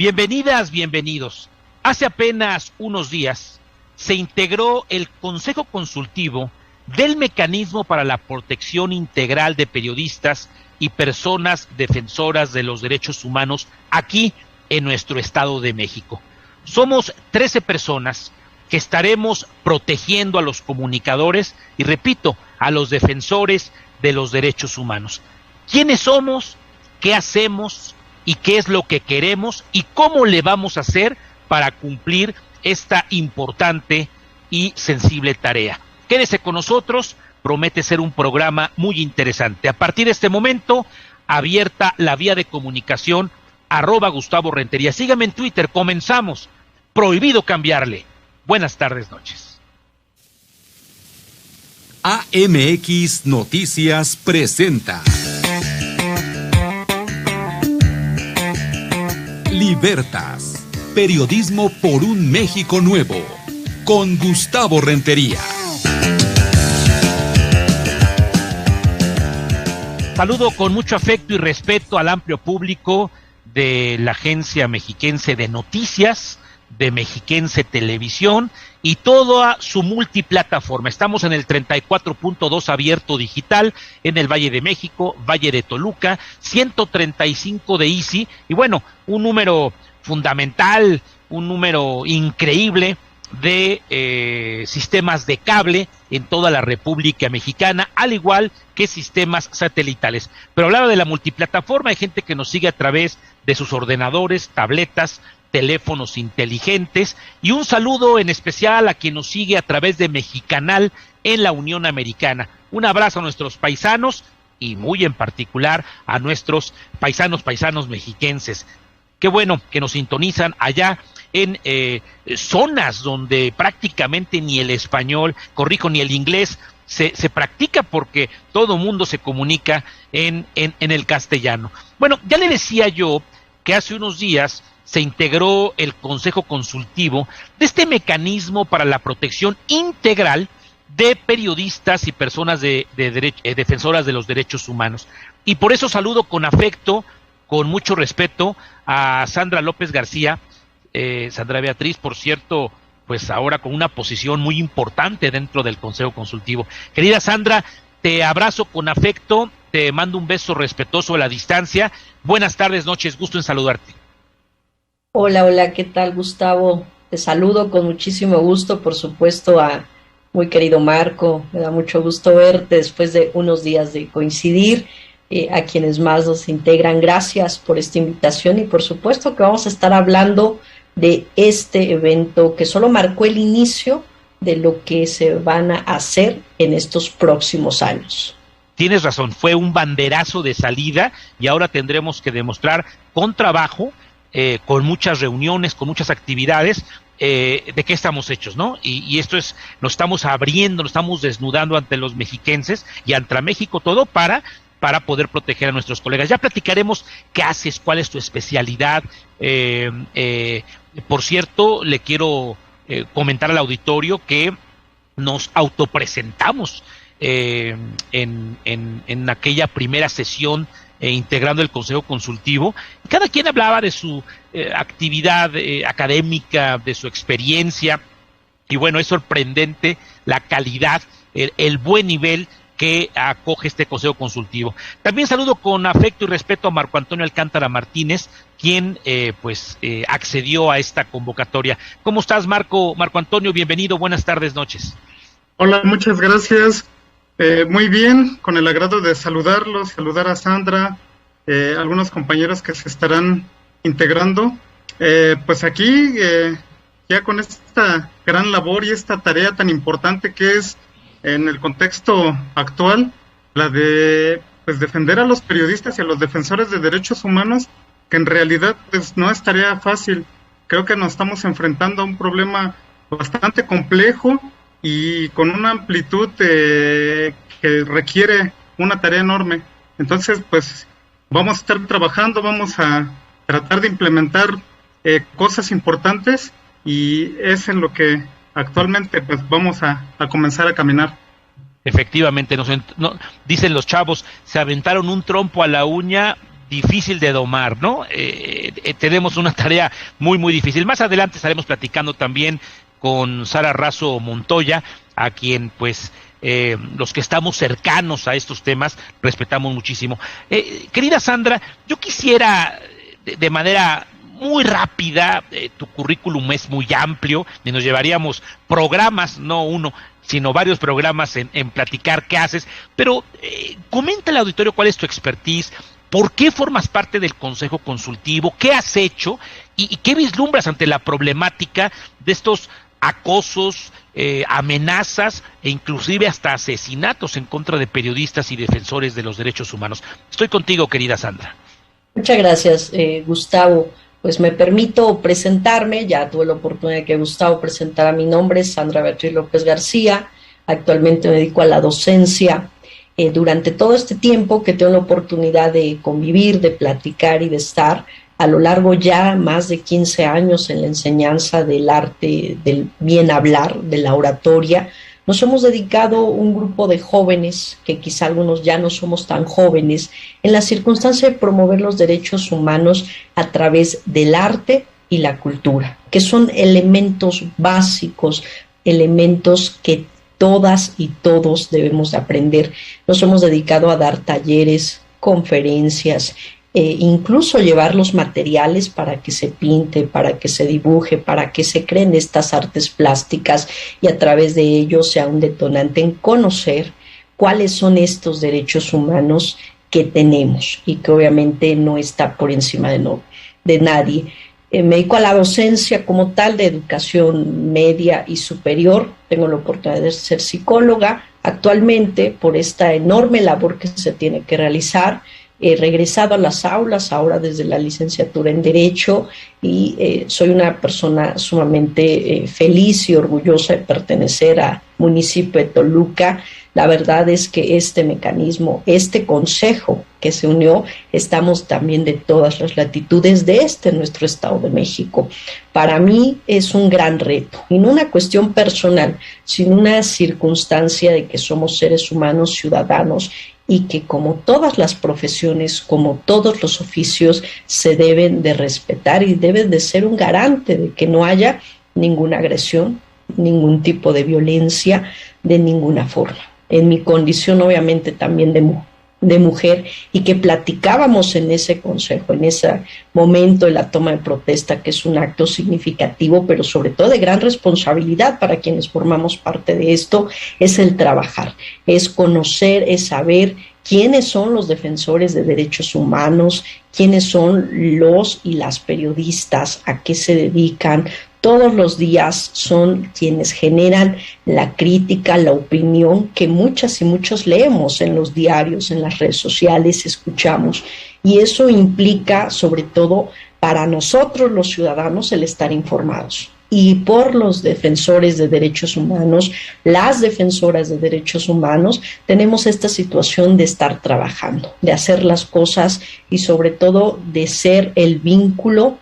Bienvenidas, bienvenidos. Hace apenas unos días se integró el Consejo Consultivo del Mecanismo para la Protección Integral de Periodistas y Personas Defensoras de los Derechos Humanos aquí en nuestro Estado de México. Somos 13 personas que estaremos protegiendo a los comunicadores y, repito, a los defensores de los derechos humanos. ¿Quiénes somos? ¿Qué hacemos? ¿Y qué es lo que queremos? ¿Y cómo le vamos a hacer para cumplir esta importante y sensible tarea? Quédese con nosotros, promete ser un programa muy interesante. A partir de este momento, abierta la vía de comunicación @Gustavo Rentería. Sígame en Twitter, comenzamos. Prohibido cambiarle. Buenas tardes, noches. AMX Noticias presenta Libertas, periodismo por un México nuevo, con Gustavo Rentería. Saludo con mucho afecto y respeto al amplio público de la Agencia Mexiquense de Noticias, de Mexiquense Televisión y toda su multiplataforma. Estamos en el 34.2 abierto digital en el Valle de México, Valle de Toluca, 135 de Easy y bueno, un número fundamental, un número increíble de sistemas de cable en toda la República Mexicana, al igual que sistemas satelitales. Pero hablaba de la multiplataforma, hay gente que nos sigue a través de sus ordenadores, tabletas, teléfonos inteligentes, y un saludo en especial a quien nos sigue a través de Mexicanal en la Unión Americana. Un abrazo a nuestros paisanos y muy en particular a nuestros paisanos mexiquenses. Qué bueno que nos sintonizan allá en zonas donde prácticamente ni el español, ni el inglés se practica, porque todo mundo se comunica en el castellano. Bueno, ya le decía yo que hace unos días se integró el Consejo Consultivo de este mecanismo para la protección integral de periodistas y personas defensoras de los derechos humanos. Y por eso saludo con afecto, con mucho respeto, a Sandra López García, Sandra Beatriz, por cierto, pues ahora con una posición muy importante dentro del Consejo Consultivo. Querida Sandra, te abrazo con afecto, te mando un beso respetuoso a la distancia. Buenas tardes, noches, gusto en saludarte. Hola, ¿qué tal, Gustavo? Te saludo con muchísimo gusto, por supuesto, a muy querido Marco. Me da mucho gusto verte después de unos días de coincidir. A quienes más nos integran, gracias por esta invitación y por supuesto que vamos a estar hablando de este evento que solo marcó el inicio de lo que se van a hacer en estos próximos años. Tienes razón, fue un banderazo de salida y ahora tendremos que demostrar con trabajo, con muchas reuniones, con muchas actividades, de qué estamos hechos, ¿no? Y esto es, nos estamos abriendo, nos estamos desnudando ante los mexiquenses y ante México todo para poder proteger a nuestros colegas. Ya platicaremos qué haces, cuál es tu especialidad. Por cierto, le quiero comentar al auditorio que nos autopresentamos en aquella primera sesión integrando el Consejo Consultivo. Cada quien hablaba de su actividad académica, de su experiencia, y bueno, es sorprendente la calidad, el buen nivel que acoge este Consejo Consultivo. También saludo con afecto y respeto a Marco Antonio Alcántara Martínez, quien accedió a esta convocatoria. ¿Cómo estás, Marco Antonio? Bienvenido, buenas tardes, noches. Hola, muchas gracias. Muy bien, con el agrado de saludarlos, saludar a Sandra, algunos compañeros que se estarán integrando. Pues aquí, ya con esta gran labor y esta tarea tan importante que es en el contexto actual, la de defender a los periodistas y a los defensores de derechos humanos, que en realidad no es tarea fácil. Creo que nos estamos enfrentando a un problema bastante complejo y con una amplitud que requiere una tarea enorme. Entonces, vamos a estar trabajando, vamos a tratar de implementar cosas importantes, y es en lo que actualmente vamos a comenzar a caminar. Efectivamente, dicen los chavos, se aventaron un trompo a la uña difícil de domar, ¿no? Tenemos una tarea muy, muy difícil. Más adelante estaremos platicando también con Sara Razo Montoya, a quien pues los que estamos cercanos a estos temas respetamos muchísimo. Querida Sandra, yo quisiera de manera muy rápida, tu currículum es muy amplio y nos llevaríamos programas, no uno, sino varios programas en platicar qué haces, pero comenta al auditorio cuál es tu expertise, por qué formas parte del Consejo Consultivo, qué has hecho y qué vislumbras ante la problemática de estos acosos, amenazas e inclusive hasta asesinatos en contra de periodistas y defensores de los derechos humanos. Estoy contigo, querida Sandra. Muchas gracias, Gustavo. Pues me permito presentarme, ya tuve la oportunidad de que Gustavo presentara mi nombre, Sandra Beatriz López García. Actualmente me dedico a la docencia. Durante todo este tiempo que tengo la oportunidad de convivir, de platicar y de estar, a lo largo ya más de 15 años en la enseñanza del arte, del bien hablar, de la oratoria, nos hemos dedicado un grupo de jóvenes, que quizá algunos ya no somos tan jóvenes, en la circunstancia de promover los derechos humanos a través del arte y la cultura, que son elementos básicos, elementos que todas y todos debemos de aprender. Nos hemos dedicado a dar talleres, conferencias, incluso llevar los materiales para que se pinte, para que se dibuje, para que se creen estas artes plásticas y a través de ello sea un detonante en conocer cuáles son estos derechos humanos que tenemos y que obviamente no está por encima de nadie. Me dedico a la docencia como tal de educación media y superior. Tengo la oportunidad de ser psicóloga actualmente por esta enorme labor que se tiene que realizar. He regresado a las aulas ahora desde la licenciatura en Derecho y soy una persona sumamente feliz y orgullosa de pertenecer al municipio de Toluca. La verdad es que este mecanismo, este consejo que se unió, estamos también de todas las latitudes de nuestro Estado de México. Para mí es un gran reto, y no una cuestión personal, sino una circunstancia de que somos seres humanos, ciudadanos, y que como todas las profesiones, como todos los oficios, se deben de respetar y deben de ser un garante de que no haya ninguna agresión, ningún tipo de violencia, de ninguna forma. En mi condición, obviamente, también de mujer, y que platicábamos en ese consejo, en ese momento de la toma de protesta, que es un acto significativo, pero sobre todo de gran responsabilidad para quienes formamos parte de esto, es el trabajar, es conocer, es saber quiénes son los defensores de derechos humanos, quiénes son los y las periodistas, a qué se dedican. Todos los días son quienes generan la crítica, la opinión que muchas y muchos leemos en los diarios, en las redes sociales, escuchamos. Y eso implica, sobre todo, para nosotros los ciudadanos, el estar informados. Y por los defensores de derechos humanos, las defensoras de derechos humanos, tenemos esta situación de estar trabajando, de hacer las cosas y sobre todo de ser el vínculo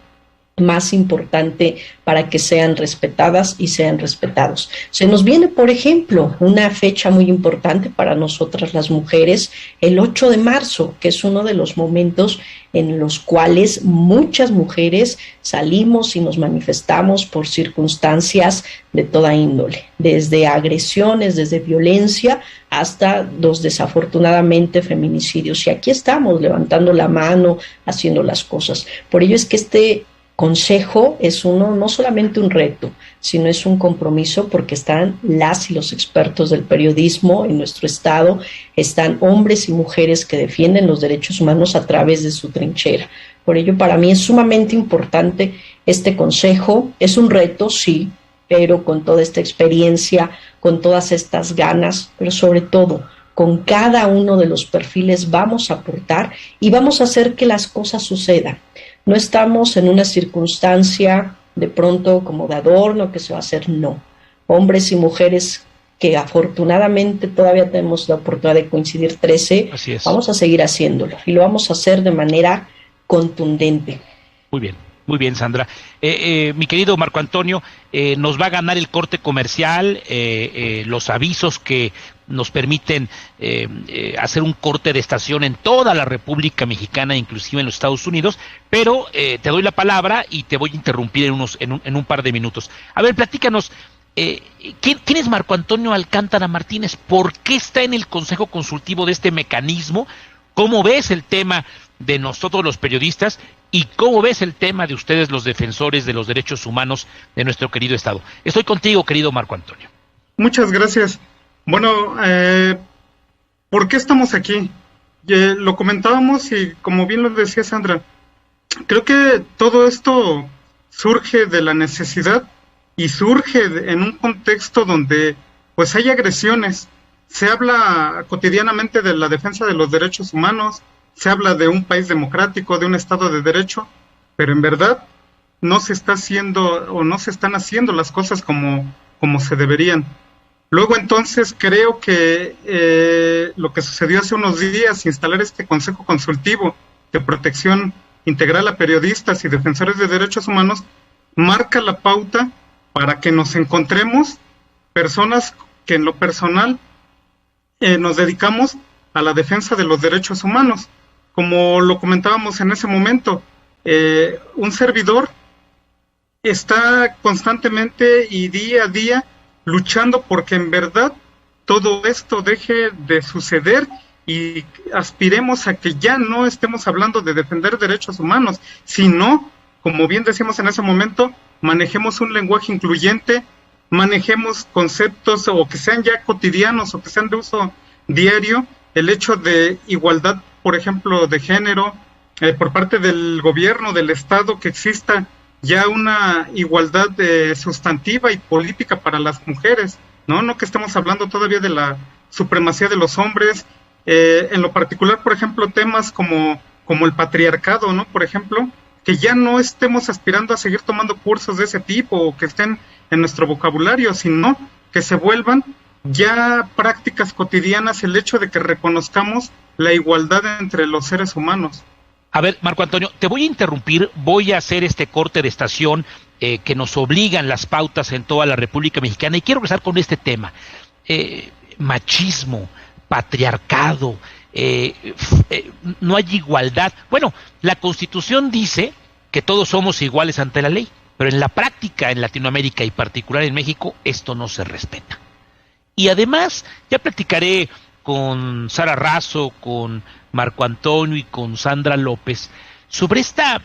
más importante para que sean respetadas y sean respetados. Se nos viene, por ejemplo, una fecha muy importante para nosotras las mujeres, el 8 de marzo, que es uno de los momentos en los cuales muchas mujeres salimos y nos manifestamos por circunstancias de toda índole, desde agresiones, desde violencia, hasta los desafortunadamente feminicidios. Y aquí estamos levantando la mano, haciendo las cosas. Por ello es que este consejo es no solamente un reto, sino es un compromiso, porque están las y los expertos del periodismo en nuestro estado, están hombres y mujeres que defienden los derechos humanos a través de su trinchera. Por ello, para mí es sumamente importante este consejo. Es un reto, sí, pero con toda esta experiencia, con todas estas ganas, pero sobre todo con cada uno de los perfiles vamos a aportar y vamos a hacer que las cosas sucedan. No estamos en una circunstancia de pronto como de adorno que se va a hacer, no. Hombres y mujeres que afortunadamente todavía tenemos la oportunidad de coincidir 13, vamos a seguir haciéndolo y lo vamos a hacer de manera contundente. Muy bien, Sandra. Mi querido Marco Antonio, nos va a ganar el corte comercial, los avisos que nos permiten hacer un corte de estación en toda la República Mexicana, inclusive en los Estados Unidos, pero te doy la palabra y te voy a interrumpir en un par de minutos. A ver, platícanos, ¿quién es Marco Antonio Alcántara Martínez? ¿Por qué está en el Consejo Consultivo de este mecanismo? ¿Cómo ves el tema de nosotros los periodistas? ¿Y cómo ves el tema de ustedes, los defensores de los derechos humanos de nuestro querido Estado? Estoy contigo, querido Marco Antonio. Muchas gracias. Bueno, ¿por qué estamos aquí? Lo comentábamos y como bien lo decía Sandra, creo que todo esto surge de la necesidad y surge en un contexto donde pues hay agresiones. Se habla cotidianamente de la defensa de los derechos humanos, se habla de un país democrático, de un Estado de Derecho, pero en verdad no se está haciendo o no se están haciendo las cosas como se deberían. Luego entonces creo que lo que sucedió hace unos días, instalar este Consejo Consultivo de Protección Integral a Periodistas y Defensores de Derechos Humanos, marca la pauta para que nos encontremos personas que en lo personal nos dedicamos a la defensa de los derechos humanos. Como lo comentábamos en ese momento, un servidor está constantemente y día a día luchando porque en verdad todo esto deje de suceder y aspiremos a que ya no estemos hablando de defender derechos humanos, sino, como bien decíamos en ese momento, manejemos un lenguaje incluyente, manejemos conceptos o que sean ya cotidianos o que sean de uso diario, el hecho de igualdad, por ejemplo, de género, por parte del gobierno, del Estado, que exista ya una igualdad sustantiva y política para las mujeres, no que estemos hablando todavía de la supremacía de los hombres, en lo particular, por ejemplo, temas como el patriarcado, ¿no? Por ejemplo, que ya no estemos aspirando a seguir tomando cursos de ese tipo o que estén en nuestro vocabulario, sino que se vuelvan ya prácticas cotidianas el hecho de que reconozcamos la igualdad entre los seres humanos. A ver, Marco Antonio, te voy a interrumpir, voy a hacer este corte de estación que nos obligan las pautas en toda la República Mexicana y quiero empezar con este tema. Machismo, patriarcado, no hay igualdad. Bueno, la Constitución dice que todos somos iguales ante la ley, pero en la práctica en Latinoamérica y particular en México esto no se respeta. Y además, ya platicaré con Sara Razo, con Marco Antonio y con Sandra López sobre esta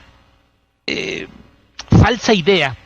falsa idea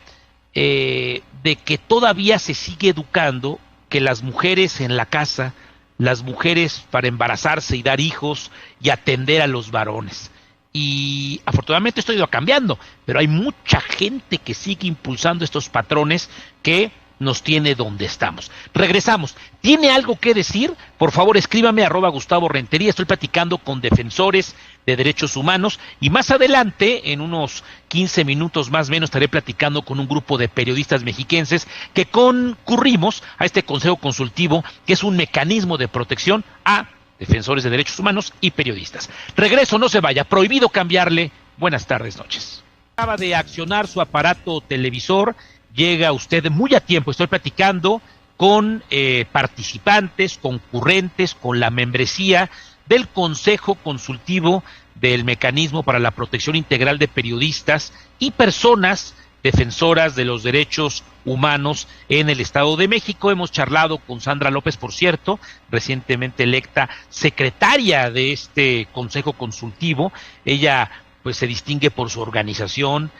de que todavía se sigue educando que las mujeres en la casa, las mujeres para embarazarse y dar hijos y atender a los varones. Y afortunadamente esto ha ido cambiando, pero hay mucha gente que sigue impulsando estos patrones que nos tiene donde estamos. Regresamos. ¿Tiene algo que decir? Por favor, escríbame @GustavoRentería. Estoy platicando con defensores de derechos humanos y más adelante, en unos 15 minutos más o menos, estaré platicando con un grupo de periodistas mexiquenses que concurrimos a este Consejo Consultivo, que es un mecanismo de protección a defensores de derechos humanos y periodistas. Regreso, no se vaya. Prohibido cambiarle. Buenas tardes, noches. Acaba de accionar su aparato televisor. Llega usted muy a tiempo. Estoy platicando con participantes, concurrentes, con la membresía del Consejo Consultivo del Mecanismo para la Protección Integral de Periodistas y personas defensoras de los derechos humanos en el Estado de México. Hemos charlado con Sandra López, por cierto, recientemente electa secretaria de este Consejo Consultivo. Ella pues se distingue por su organización,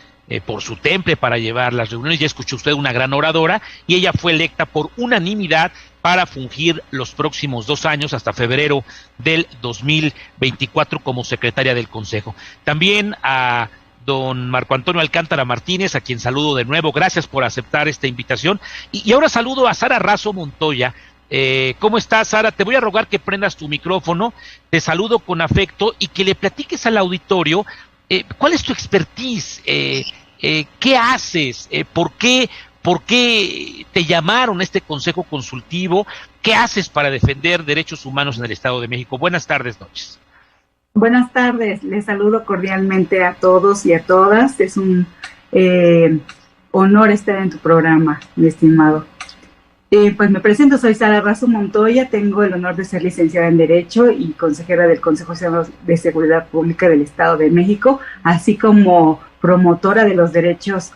por su temple para llevar las reuniones. Ya escuchó usted, una gran oradora, y ella fue electa por unanimidad para fungir los próximos 2 años hasta febrero del 2024 como secretaria del Consejo. También a don Marco Antonio Alcántara Martínez, a quien saludo de nuevo. Gracias por aceptar esta invitación. Y ahora saludo a Sara Razo Montoya. ¿Cómo estás, Sara? Te voy a rogar que prendas tu micrófono. Te saludo con afecto y que le platiques al auditorio ¿cuál es tu expertise? ¿Qué haces? ¿Por qué te llamaron a este Consejo Consultivo? ¿Qué haces para defender derechos humanos en el Estado de México? Buenas tardes, noches. Buenas tardes, les saludo cordialmente a todos y a todas. Es un honor estar en tu programa, mi estimado. Pues me presento, soy Sara Razo Montoya, tengo el honor de ser licenciada en Derecho y consejera del Consejo de Seguridad Pública del Estado de México, así como promotora de los derechos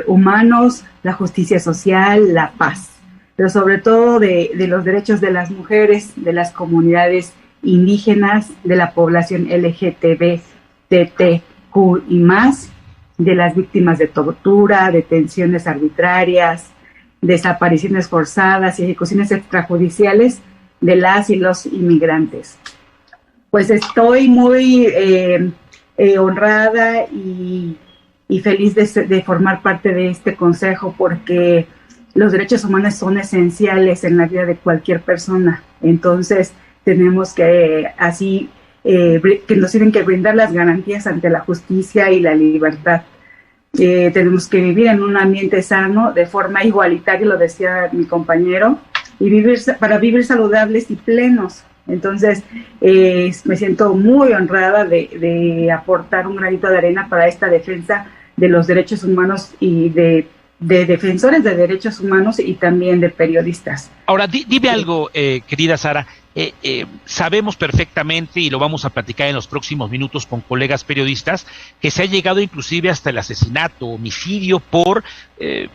humanos, la justicia social, la paz, pero sobre todo de los derechos de las mujeres, de las comunidades indígenas, de la población LGTB, TTQ y más, de las víctimas de tortura, detenciones arbitrarias, desapariciones forzadas y ejecuciones extrajudiciales de las y los inmigrantes. Pues estoy muy honrada y feliz de formar parte de este consejo, porque los derechos humanos son esenciales en la vida de cualquier persona. Entonces tenemos que que nos tienen que brindar las garantías ante la justicia y la libertad. Tenemos que vivir en un ambiente sano, de forma igualitaria, lo decía mi compañero, y para vivir saludables y plenos. Entonces, me siento muy honrada de aportar un granito de arena para esta defensa de los derechos humanos y de defensores de derechos humanos y también de periodistas. Ahora, dime algo, querida Sara. Sabemos perfectamente, y lo vamos a platicar en los próximos minutos con colegas periodistas, que se ha llegado inclusive hasta el asesinato, homicidio, por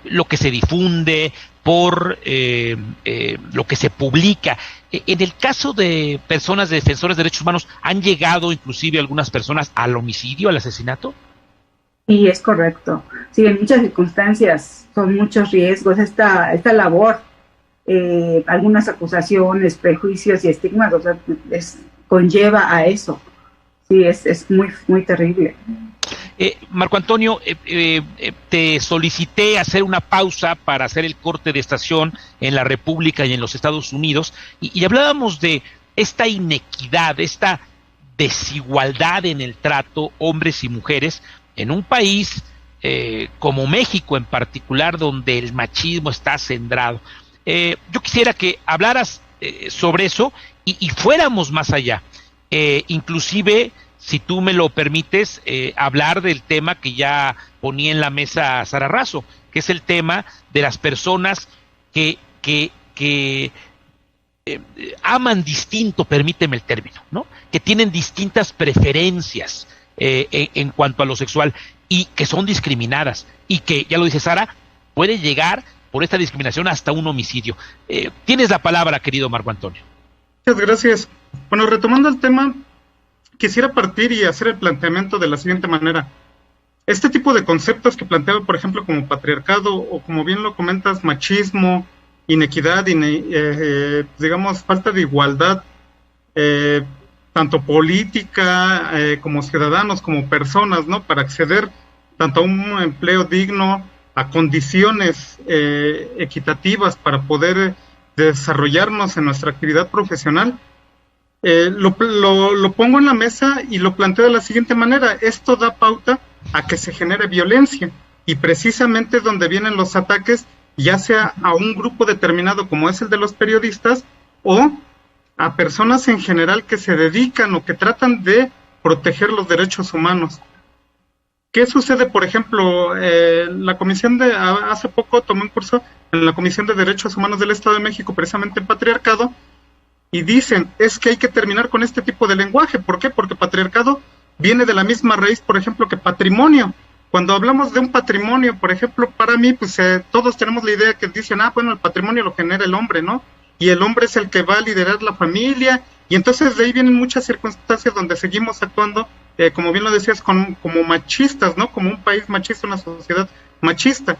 lo que se difunde, por lo que se publica. En el caso de personas de defensores de derechos humanos, ¿han llegado inclusive algunas personas al homicidio, al asesinato? Sí, es correcto. Sí, en muchas circunstancias son muchos riesgos esta labor. Algunas acusaciones, prejuicios y estigmas, o sea, conlleva a eso. Sí, es muy, muy terrible. Marco Antonio, te solicité hacer una pausa para hacer el corte de estación en la República y en los Estados Unidos, y hablábamos de esta inequidad, esta desigualdad en el trato hombres y mujeres en un país como México en particular, donde el machismo está centrado. Yo quisiera que hablaras sobre eso y fuéramos más allá. Inclusive, si tú me lo permites, hablar del tema que ya ponía en la mesa Sara Razo, que es el tema de las personas que aman distinto, permíteme el término, ¿no? Que tienen distintas preferencias en cuanto a lo sexual y que son discriminadas y que, ya lo dice Sara, puede llegar por esta discriminación hasta un homicidio. Tienes la palabra, querido Marco Antonio. Muchas gracias. Bueno, retomando el tema, quisiera partir y hacer el planteamiento de la siguiente manera. Este tipo de conceptos que planteaba, por ejemplo, como patriarcado o como bien lo comentas, machismo, inequidad, digamos, falta de igualdad, tanto política como ciudadanos, como personas, ¿no? Para acceder tanto a un empleo digno, a condiciones equitativas para poder desarrollarnos en nuestra actividad profesional. Lo pongo en la mesa y lo planteo de la siguiente manera. Esto da pauta a que se genere violencia, y precisamente es donde vienen los ataques, ya sea a un grupo determinado como es el de los periodistas, o a personas en general que se dedican o que tratan de proteger los derechos humanos. ¿Qué sucede, por ejemplo? La comisión hace poco tomé un curso en la Comisión de Derechos Humanos del Estado de México, precisamente en patriarcado, y dicen, es que hay que terminar con este tipo de lenguaje. ¿Por qué? Porque patriarcado viene de la misma raíz, por ejemplo, que patrimonio. Cuando hablamos de un patrimonio, por ejemplo, para mí, pues todos tenemos la idea que dicen, bueno, el patrimonio lo genera el hombre, ¿no? Y el hombre es el que va a liderar la familia, y entonces de ahí vienen muchas circunstancias donde seguimos actuando, como bien lo decías, como machistas, ¿no? Como un país machista, una sociedad machista.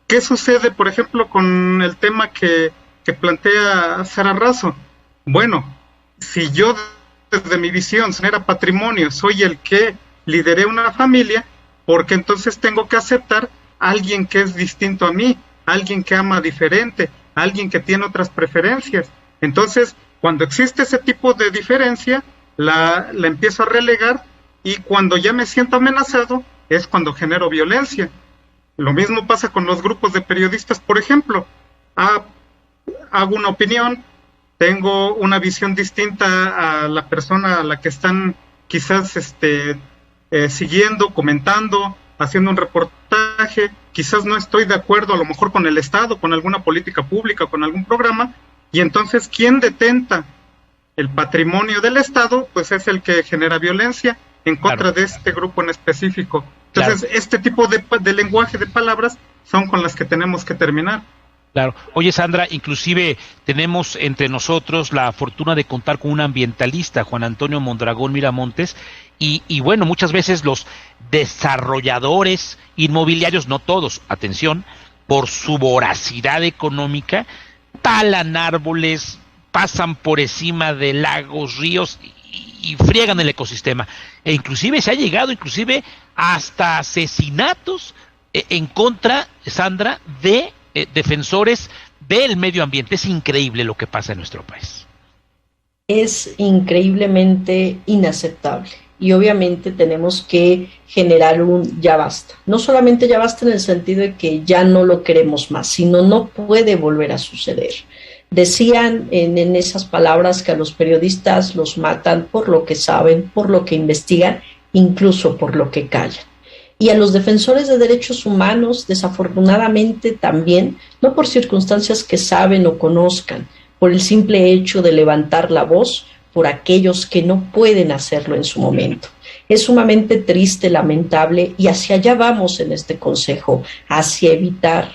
¿Qué sucede, por ejemplo, con el tema que plantea Sara Razo? Bueno, si yo desde mi visión, genera patrimonio, soy el que lideré una familia, porque entonces tengo que aceptar a alguien que es distinto a mí, alguien que ama diferente, alguien que tiene otras preferencias. Entonces, cuando existe ese tipo de diferencia, la empiezo a relegar, y cuando ya me siento amenazado, es cuando genero violencia. Lo mismo pasa con los grupos de periodistas, por ejemplo. Hago una opinión, tengo una visión distinta a la persona a la que están quizás siguiendo, comentando, haciendo un reportaje, quizás no estoy de acuerdo a lo mejor con el Estado, con alguna política pública, con algún programa, y entonces quien detenta el patrimonio del Estado, pues es el que genera violencia en contra de este grupo en específico. Entonces, este tipo de lenguaje, de palabras, son con las que tenemos que terminar. Claro. Oye, Sandra, inclusive tenemos entre nosotros la fortuna de contar con un ambientalista, Juan Antonio Mondragón Miramontes, y bueno, muchas veces los desarrolladores inmobiliarios, no todos, atención, por su voracidad económica, talan árboles, pasan por encima de lagos, ríos y friegan el ecosistema. E inclusive se ha llegado hasta asesinatos en contra, Sandra, de defensores del medio ambiente. Es increíble lo que pasa en nuestro país. Es increíblemente inaceptable. Y obviamente tenemos que generar un ya basta. No solamente ya basta en el sentido de que ya no lo queremos más, sino no puede volver a suceder. Decían en esas palabras que a los periodistas los matan por lo que saben, por lo que investigan, incluso por lo que callan. Y a los defensores de derechos humanos, desafortunadamente también, no por circunstancias que saben o conozcan, por el simple hecho de levantar la voz por aquellos que no pueden hacerlo en su momento. Es sumamente triste, lamentable, y hacia allá vamos en este consejo, hacia evitar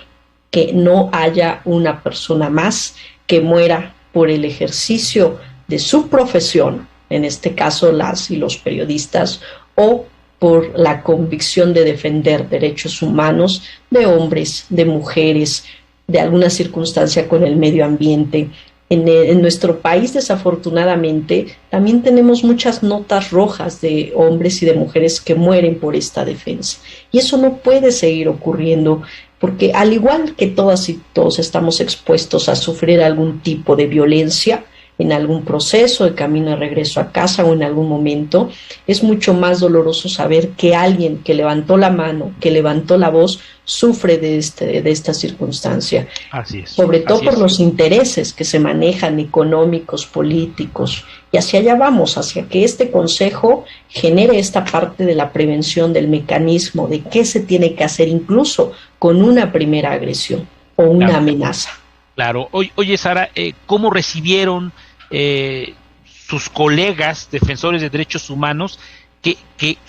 que no haya una persona más que muera por el ejercicio de su profesión, en este caso las y los periodistas, o por la convicción de defender derechos humanos de hombres, de mujeres, de alguna circunstancia con el medio ambiente. En nuestro país, desafortunadamente, también tenemos muchas notas rojas de hombres y de mujeres que mueren por esta defensa. Y eso no puede seguir ocurriendo, porque al igual que todas y todos estamos expuestos a sufrir algún tipo de violencia en algún proceso de camino de regreso a casa o en algún momento, es mucho más doloroso saber que alguien que levantó la mano, que levantó la voz, sufre de esta circunstancia. Así es. Sobre todo por los intereses que se manejan económicos, políticos, y hacia allá vamos, hacia que este consejo genere esta parte de la prevención, del mecanismo, de qué se tiene que hacer incluso con una primera agresión o una amenaza. Claro. Oye, Sara, ¿cómo recibieron sus colegas defensores de derechos humanos que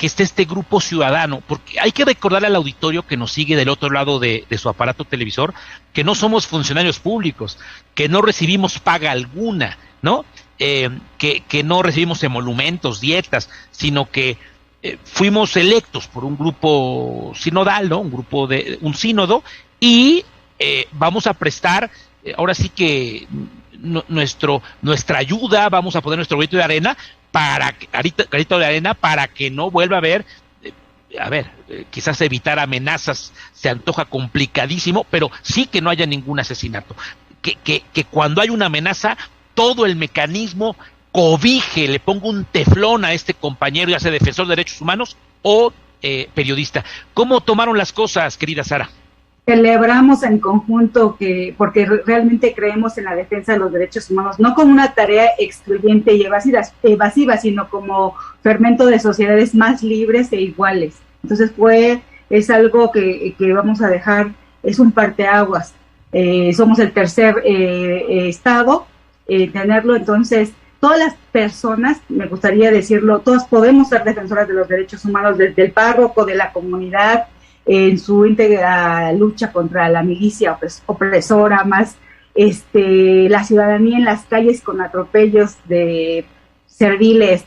esté este grupo ciudadano? Porque hay que recordarle al auditorio que nos sigue del otro lado de su aparato televisor que no somos funcionarios públicos, que no recibimos paga alguna, ¿no? Que no recibimos emolumentos, dietas, sino que fuimos electos por un grupo sinodal, ¿no? Un sínodo, y vamos a prestar ahora sí que nuestra ayuda, vamos a poner nuestro granito de arena para que no vuelva a haber, quizás evitar amenazas se antoja complicadísimo, pero sí que no haya ningún asesinato, que cuando hay una amenaza todo el mecanismo cobije, le ponga un teflón a este compañero, ya sea defensor de derechos humanos o periodista. ¿Cómo tomaron las cosas, querida Sara? Celebramos en conjunto porque realmente creemos en la defensa de los derechos humanos, no como una tarea excluyente y evasiva, sino como fermento de sociedades más libres e iguales. Entonces es algo que vamos a dejar, es un parteaguas. Somos el tercer estado tenerlo, entonces todas las personas, me gustaría decirlo, todas podemos ser defensoras de los derechos humanos, desde el párroco, de la comunidad, en su íntegra lucha contra la milicia opresora, más la ciudadanía en las calles con atropellos de serviles,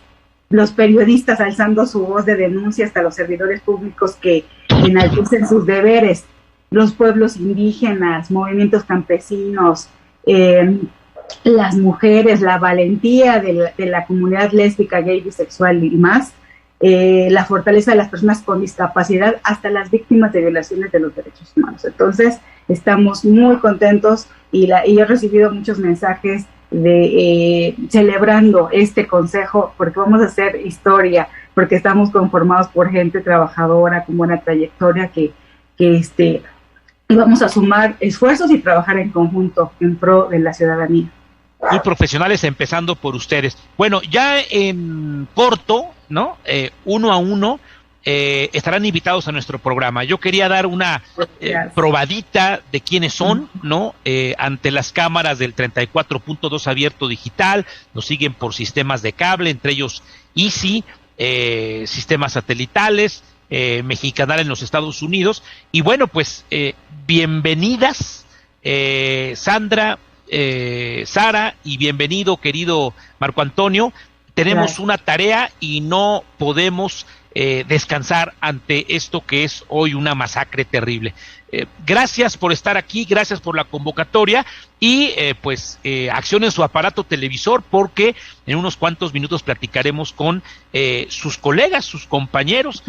los periodistas alzando su voz de denuncia, hasta los servidores públicos que enaltecen sus deberes, los pueblos indígenas, movimientos campesinos, las mujeres, la valentía de la comunidad lésbica, gay, bisexual y más, la fortaleza de las personas con discapacidad, hasta las víctimas de violaciones de los derechos humanos. Entonces, estamos muy contentos y he recibido muchos mensajes de celebrando este consejo, porque vamos a hacer historia, porque estamos conformados por gente trabajadora con buena trayectoria que vamos a sumar esfuerzos y trabajar en conjunto en pro de la ciudadanía. Muy profesionales, empezando por ustedes. Bueno, ya en corto, ¿no? 1 a 1, estarán invitados a nuestro programa. Yo quería dar una probadita de quiénes son, ¿no? Ante las cámaras del 34.2 abierto digital, nos siguen por sistemas de cable, entre ellos Easy, sistemas satelitales, Mexicanal en los Estados Unidos. Y bueno, pues bienvenidas, Sandra, Sara, y bienvenido, querido Marco Antonio. Tenemos una tarea y no podemos descansar ante esto que es hoy una masacre terrible. Gracias por estar aquí, gracias por la convocatoria y accionen su aparato televisor, porque en unos cuantos minutos platicaremos con sus colegas, sus compañeros,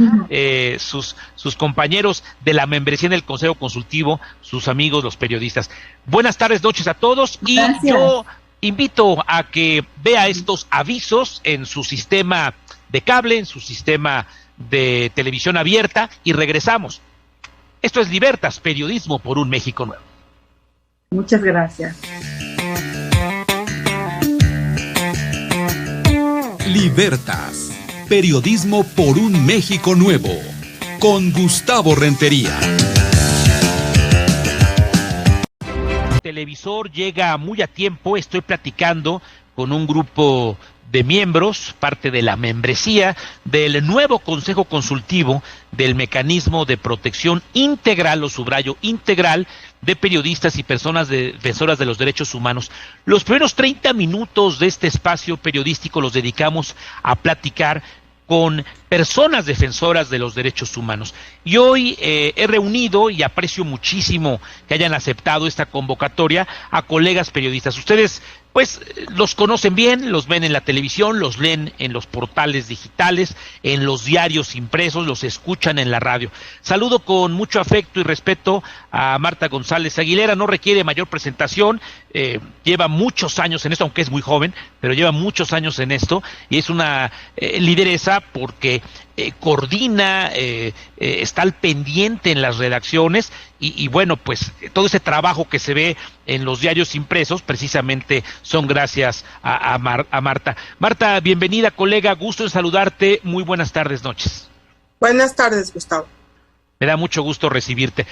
sus compañeros de la membresía en el Consejo Consultivo, sus amigos, los periodistas. Buenas tardes, noches a todos. Gracias. Y yo invito a que vea estos avisos en su sistema de cable, en su sistema de televisión abierta, y regresamos. Esto es Libertas, periodismo por un México nuevo. Muchas gracias. Libertas, periodismo por un México nuevo, con Gustavo Rentería. El televisor llega muy a tiempo. Estoy platicando con un grupo de miembros, parte de la membresía del nuevo Consejo Consultivo del Mecanismo de Protección Integral, lo subrayo, integral, de periodistas y personas defensoras de los derechos humanos. Los primeros 30 minutos de este espacio periodístico los dedicamos a platicar con personas defensoras de los derechos humanos. Y hoy he reunido, y aprecio muchísimo que hayan aceptado esta convocatoria, a colegas periodistas. Ustedes pues los conocen bien, los ven en la televisión, los leen en los portales digitales, en los diarios impresos, los escuchan en la radio. Saludo con mucho afecto y respeto a Marta González Aguilera. No requiere mayor presentación, lleva muchos años en esto, aunque es muy joven, pero lleva muchos años en esto, y es una lideresa porque coordina, está al pendiente en las redacciones, y bueno, pues todo ese trabajo que se ve en los diarios impresos precisamente son gracias a Marta. Marta, bienvenida, colega, gusto en saludarte, muy buenas tardes, noches. Buenas tardes, Gustavo. Me da mucho gusto recibirte.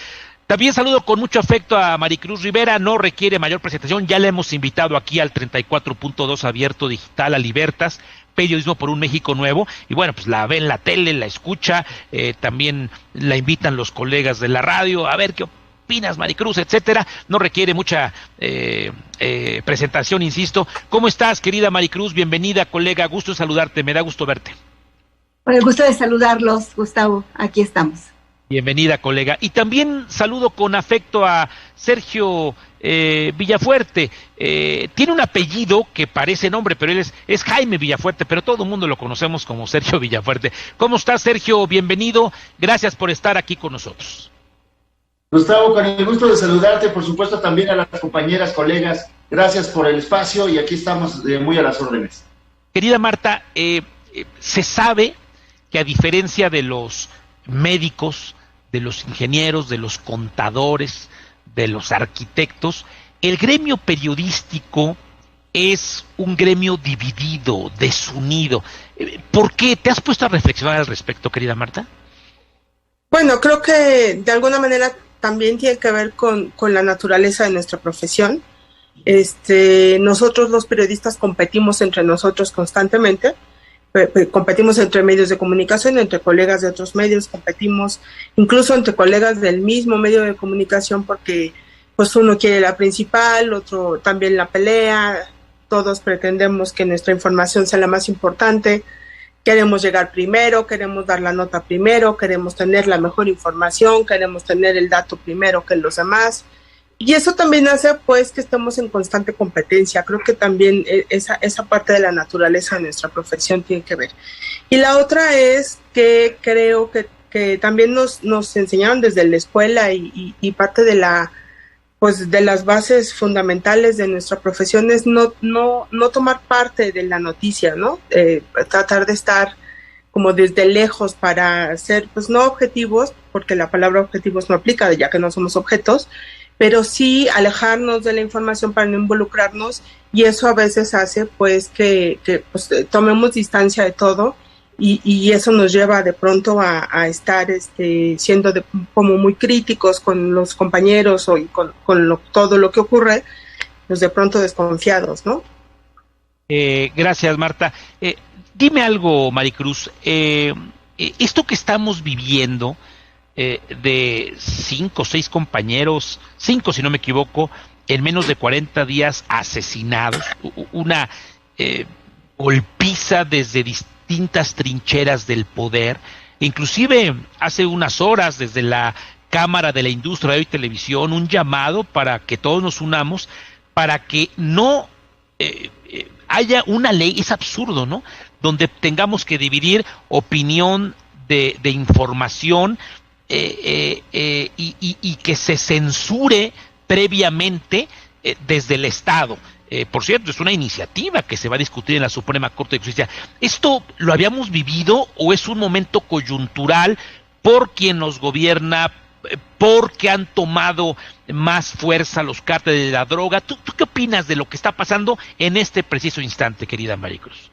También saludo con mucho afecto a Maricruz Rivera, no requiere mayor presentación, ya la hemos invitado aquí al 34.2 abierto digital, a Libertas, periodismo por un México nuevo, y bueno, pues la ve en la tele, la escucha, también la invitan los colegas de la radio, a ver qué opinas, Maricruz, etcétera. No requiere mucha presentación, insisto. ¿Cómo estás, querida Maricruz? Bienvenida, colega, gusto en saludarte, me da gusto verte. Con el gusto de saludarlos, Gustavo, aquí estamos. Bienvenida, colega. Y también saludo con afecto a Sergio Villafuerte. Tiene un apellido que parece nombre, pero él es Jaime Villafuerte, pero todo el mundo lo conocemos como Sergio Villafuerte. ¿Cómo estás, Sergio? Bienvenido. Gracias por estar aquí con nosotros. Gustavo, con el gusto de saludarte, por supuesto también a las compañeras, colegas. Gracias por el espacio y aquí estamos muy a las órdenes. Querida Marta, se sabe que a diferencia de los médicos, de los ingenieros, de los contadores, de los arquitectos, el gremio periodístico es un gremio dividido, desunido. ¿Por qué? ¿Te has puesto a reflexionar al respecto, querida Marta? Bueno, creo que de alguna manera también tiene que ver con la naturaleza de nuestra profesión. Nosotros los periodistas competimos entre nosotros constantemente. Competimos entre medios de comunicación, entre colegas de otros medios, competimos incluso entre colegas del mismo medio de comunicación, porque pues uno quiere la principal, otro también la pelea, todos pretendemos que nuestra información sea la más importante, queremos llegar primero, queremos dar la nota primero, queremos tener la mejor información, queremos tener el dato primero que los demás. Y eso también hace pues que estemos en constante competencia. Creo que también esa parte de la naturaleza de nuestra profesión tiene que ver. Y la otra es que creo que también nos enseñaron desde la escuela y parte de de las bases fundamentales de nuestra profesión es no tomar parte de la noticia, ¿no? Tratar de estar como desde lejos para ser pues no objetivos, porque la palabra objetivos no aplica ya que no somos objetos, pero sí alejarnos de la información para no involucrarnos, y eso a veces hace pues que pues, tomemos distancia de todo y eso nos lleva de pronto a estar siendo como muy críticos con los compañeros y con todo lo que ocurre, pues de pronto desconfiados, ¿no? Gracias, Marta. Dime algo, Maricruz. Esto que estamos viviendo de 5 o 6 compañeros, 5 si no me equivoco, en menos de 40 días asesinados, una golpiza desde distintas trincheras del poder, inclusive hace unas horas desde la Cámara de la Industria de Radio y Televisión, un llamado para que todos nos unamos para que no haya una ley, es absurdo, ¿no?, donde tengamos que dividir opinión de información y que se censure previamente desde el Estado. Por cierto, es una iniciativa que se va a discutir en la Suprema Corte de Justicia. ¿Esto lo habíamos vivido o es un momento coyuntural por quien nos gobierna, porque han tomado más fuerza los cárteles de la droga? ¿Tú qué opinas de lo que está pasando en este preciso instante, querida Maricruz?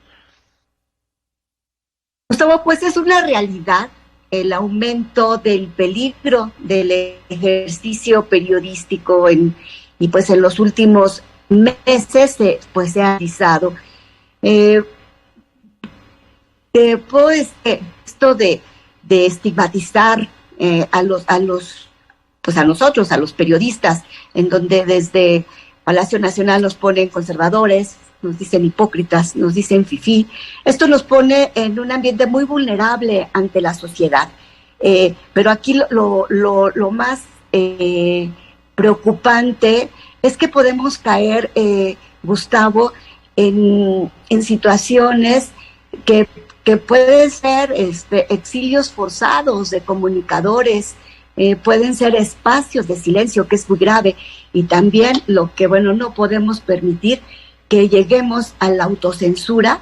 Gustavo, pues es una realidad el aumento del peligro del ejercicio periodístico y pues en los últimos meses pues se ha analizado. Esto de estigmatizar a nosotros, a los periodistas, en donde desde Palacio Nacional nos ponen conservadores, nos dicen hipócritas, nos dicen fifí. Esto nos pone en un ambiente muy vulnerable ante la sociedad. Pero aquí lo más preocupante es que podemos caer, Gustavo, en situaciones que pueden ser exilios forzados de comunicadores, pueden ser espacios de silencio, que es muy grave, y también lo que, no podemos permitir que lleguemos a la autocensura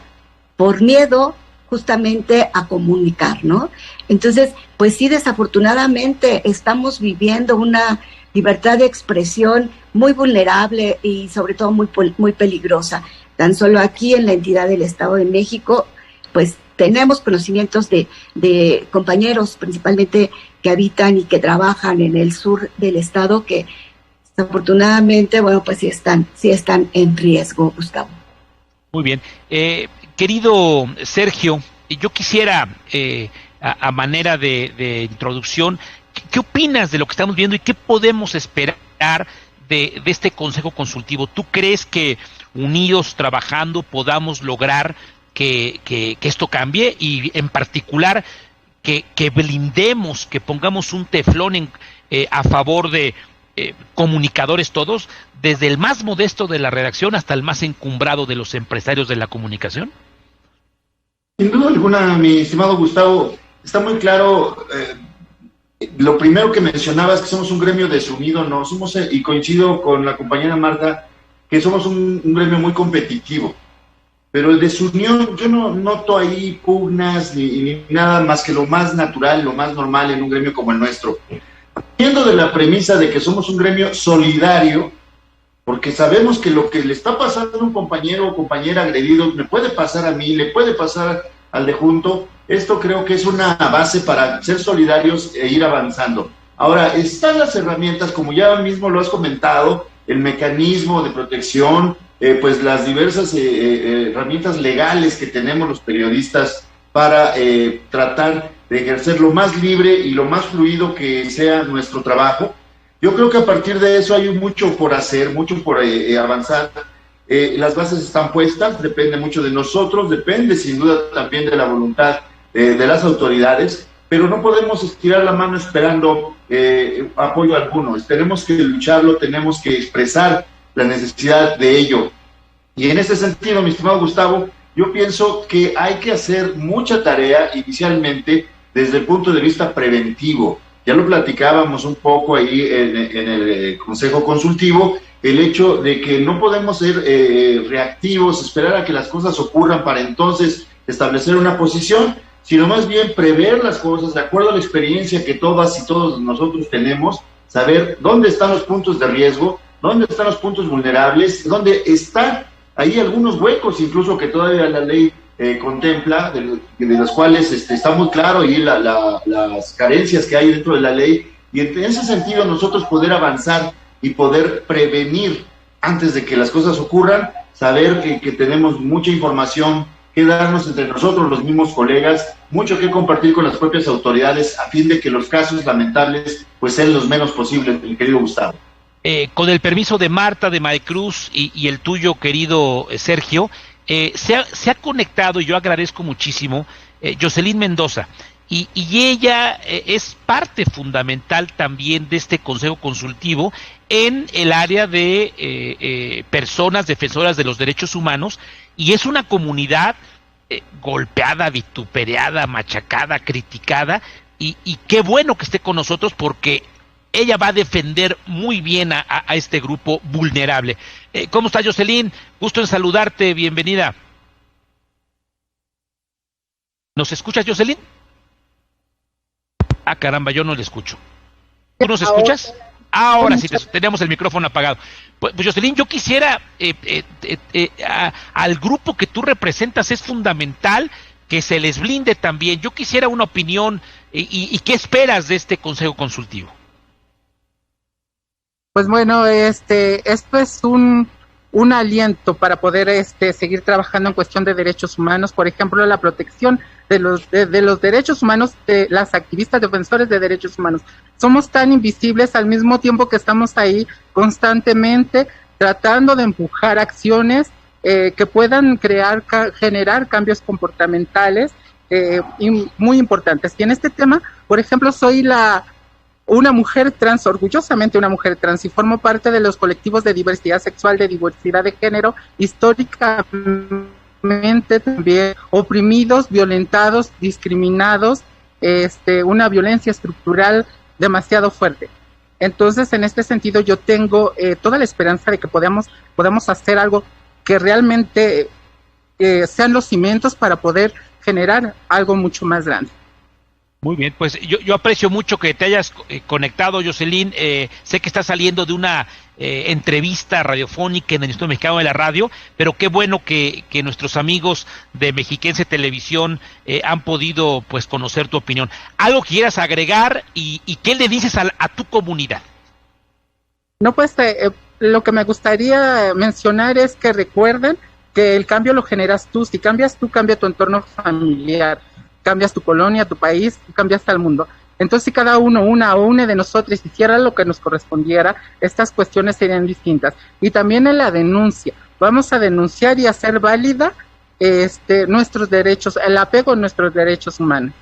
por miedo justamente a comunicar, ¿no? Entonces, pues sí, desafortunadamente estamos viviendo una libertad de expresión muy vulnerable y sobre todo muy peligrosa. Tan solo aquí en la entidad del Estado de México, pues tenemos conocimientos de compañeros principalmente que habitan y que trabajan en el sur del estado que desafortunadamente, pues sí están en riesgo, Gustavo. Muy bien. Querido Sergio, yo quisiera, a manera de introducción, ¿qué opinas de lo que estamos viendo y qué podemos esperar de este Consejo Consultivo? ¿Tú crees que unidos trabajando podamos lograr que esto cambie y en particular que blindemos, que pongamos un teflón a favor de comunicadores todos, desde el más modesto de la redacción hasta el más encumbrado de los empresarios de la comunicación? Sin duda alguna, mi estimado Gustavo, está muy claro. Lo primero que mencionabas es que somos un gremio desunido, no somos, y coincido con la compañera Marta, que somos un gremio muy competitivo, pero el desunión, yo no noto ahí pugnas ni nada más que lo más natural, lo más normal en un gremio como el nuestro. Partiendo de la premisa de que somos un gremio solidario, porque sabemos que lo que le está pasando a un compañero o compañera agredido me puede pasar a mí, le puede pasar al de junto. Esto creo que es una base para ser solidarios e ir avanzando. Ahora, están las herramientas, como ya mismo lo has comentado, el mecanismo de protección, pues las diversas herramientas legales que tenemos los periodistas para tratar de ejercer lo más libre y lo más fluido que sea nuestro trabajo. Yo creo que a partir de eso hay mucho por hacer, mucho por avanzar. Las bases están puestas, depende mucho de nosotros, depende sin duda también de la voluntad de las autoridades, pero no podemos estirar la mano esperando apoyo alguno. Tenemos que lucharlo, tenemos que expresar la necesidad de ello. Y en ese sentido, mi estimado Gustavo, yo pienso que hay que hacer mucha tarea inicialmente desde el punto de vista preventivo. Ya lo platicábamos un poco ahí en el Consejo Consultivo, el hecho de que no podemos ser reactivos, esperar a que las cosas ocurran para entonces establecer una posición, sino más bien prever las cosas de acuerdo a la experiencia que todas y todos nosotros tenemos, saber dónde están los puntos de riesgo, dónde están los puntos vulnerables, dónde están ahí algunos huecos incluso que todavía la ley contempla, de las cuales está muy claro y las carencias que hay dentro de la ley, y en ese sentido nosotros poder avanzar y poder prevenir antes de que las cosas ocurran, saber que tenemos mucha información que darnos entre nosotros, los mismos colegas, mucho que compartir con las propias autoridades a fin de que los casos lamentables pues sean los menos posibles, mi querido Gustavo. Con el permiso de Marta, de Maricruz y el tuyo, querido Sergio, se ha conectado, y yo agradezco muchísimo, Jocelyn Mendoza, y ella es parte fundamental también de este Consejo Consultivo en el área de personas defensoras de los derechos humanos, y es una comunidad golpeada, vituperada, machacada, criticada, y qué bueno que esté con nosotros, porque ella va a defender muy bien a este grupo vulnerable. ¿Cómo estás, Jocelyn? Gusto en saludarte, bienvenida. ¿Nos escuchas, Jocelyn? Ah, caramba, yo no le escucho. ¿Tú nos escuchas? Ahora sí, teníamos el micrófono apagado. Pues Jocelyn, yo quisiera, al grupo que tú representas es fundamental que se les blinde también. Yo quisiera una opinión, y ¿qué esperas de este Consejo Consultivo? Pues bueno, esto es un aliento para poder seguir trabajando en cuestión de derechos humanos, por ejemplo, la protección de los derechos humanos de las activistas defensores de derechos humanos. Somos tan invisibles al mismo tiempo que estamos ahí constantemente tratando de empujar acciones que puedan generar cambios comportamentales muy importantes. Y en este tema, por ejemplo, soy una mujer trans, orgullosamente una mujer trans, y formo parte de los colectivos de diversidad sexual, de diversidad de género, históricamente también oprimidos, violentados, discriminados, una violencia estructural demasiado fuerte. Entonces, en este sentido, yo tengo toda la esperanza de que podamos hacer algo que realmente sean los cimientos para poder generar algo mucho más grande. Muy bien, pues yo aprecio mucho que te hayas conectado, Jocelyn. Sé que estás saliendo de una entrevista radiofónica en el Instituto Mexicano de la Radio, pero qué bueno que nuestros amigos de Mexiquense Televisión han podido pues conocer tu opinión. ¿Algo que quieras agregar y qué le dices a tu comunidad? No, pues lo que me gustaría mencionar es que recuerden que el cambio lo generas tú. Si cambias tú, cambia tu entorno familiar, cambias tu colonia, tu país, cambias al mundo. Entonces, si cada una de nosotros hiciera lo que nos correspondiera, estas cuestiones serían distintas. Y también en la denuncia, vamos a denunciar y hacer válida nuestros derechos, el apego a nuestros derechos humanos.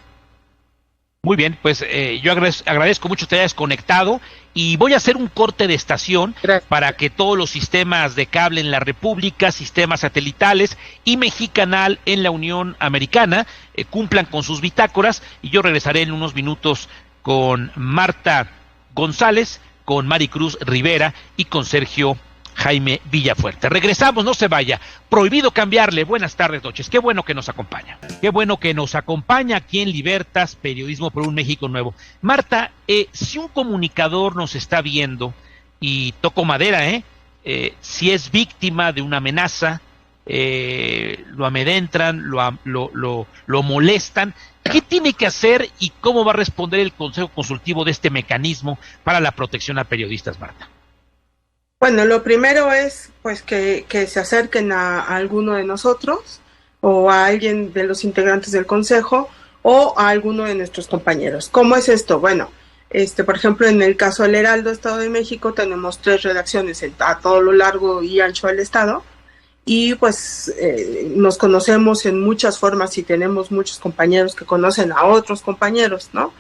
Muy bien, pues yo agradezco mucho que te hayas conectado, y voy a hacer un corte de estación. Gracias. Para que todos los sistemas de cable en la República, sistemas satelitales y Mexicanal en la Unión Americana cumplan con sus bitácoras, y yo regresaré en unos minutos con Marta González, con Maricruz Rivera y con Sergio Jaime Villafuerte. Regresamos, no se vaya. Prohibido cambiarle. Buenas tardes, noches. Qué bueno que nos acompaña. Qué bueno que nos acompaña aquí en Libertas, Periodismo por un México Nuevo. Marta, si un comunicador nos está viendo, y toco madera, si es víctima de una amenaza, lo amedrentan, lo molestan, ¿qué tiene que hacer y cómo va a responder el Consejo Consultivo de este mecanismo para la protección a periodistas, Marta? Bueno, lo primero es pues que se acerquen a alguno de nosotros, o a alguien de los integrantes del Consejo, o a alguno de nuestros compañeros. ¿Cómo es esto? Bueno, por ejemplo, en el caso del Heraldo Estado de México tenemos 3 redacciones a todo lo largo y ancho del estado, y pues nos conocemos en muchas formas, y tenemos muchos compañeros que conocen a otros compañeros, ¿no?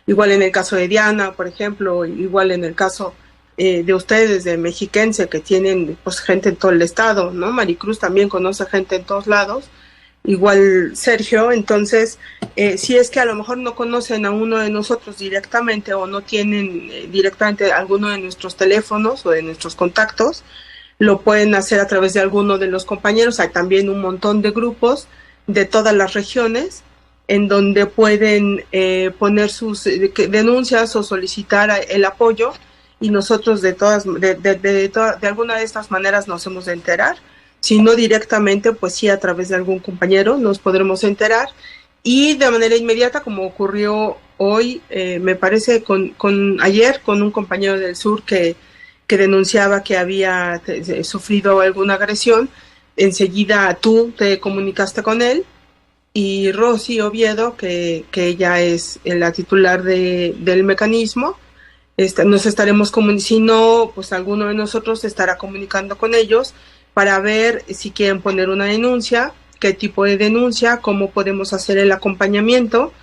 Igual en el caso de Diana, por ejemplo, igual en el caso de ustedes, de Mexiquense, que tienen pues gente en todo el estado, ¿no? Maricruz también conoce gente en todos lados, igual Sergio. Entonces, si es que a lo mejor no conocen a uno de nosotros directamente, o no tienen directamente alguno de nuestros teléfonos o de nuestros contactos, lo pueden hacer a través de alguno de los compañeros. Hay también un montón de grupos de todas las regiones en donde pueden poner sus denuncias o solicitar el apoyo, y nosotros de alguna de estas maneras nos hemos de enterar Si no directamente, pues sí a través de algún compañero nos podremos enterar. Y de manera inmediata, como ocurrió hoy, me parece ayer, con un compañero del sur que denunciaba que había sufrido alguna agresión, enseguida tú te comunicaste con él, y Rosy Oviedo, que ella es la titular del mecanismo, nos estaremos si no, pues alguno de nosotros se estará comunicando con ellos para ver si quieren poner una denuncia, qué tipo de denuncia, cómo podemos hacer el acompañamiento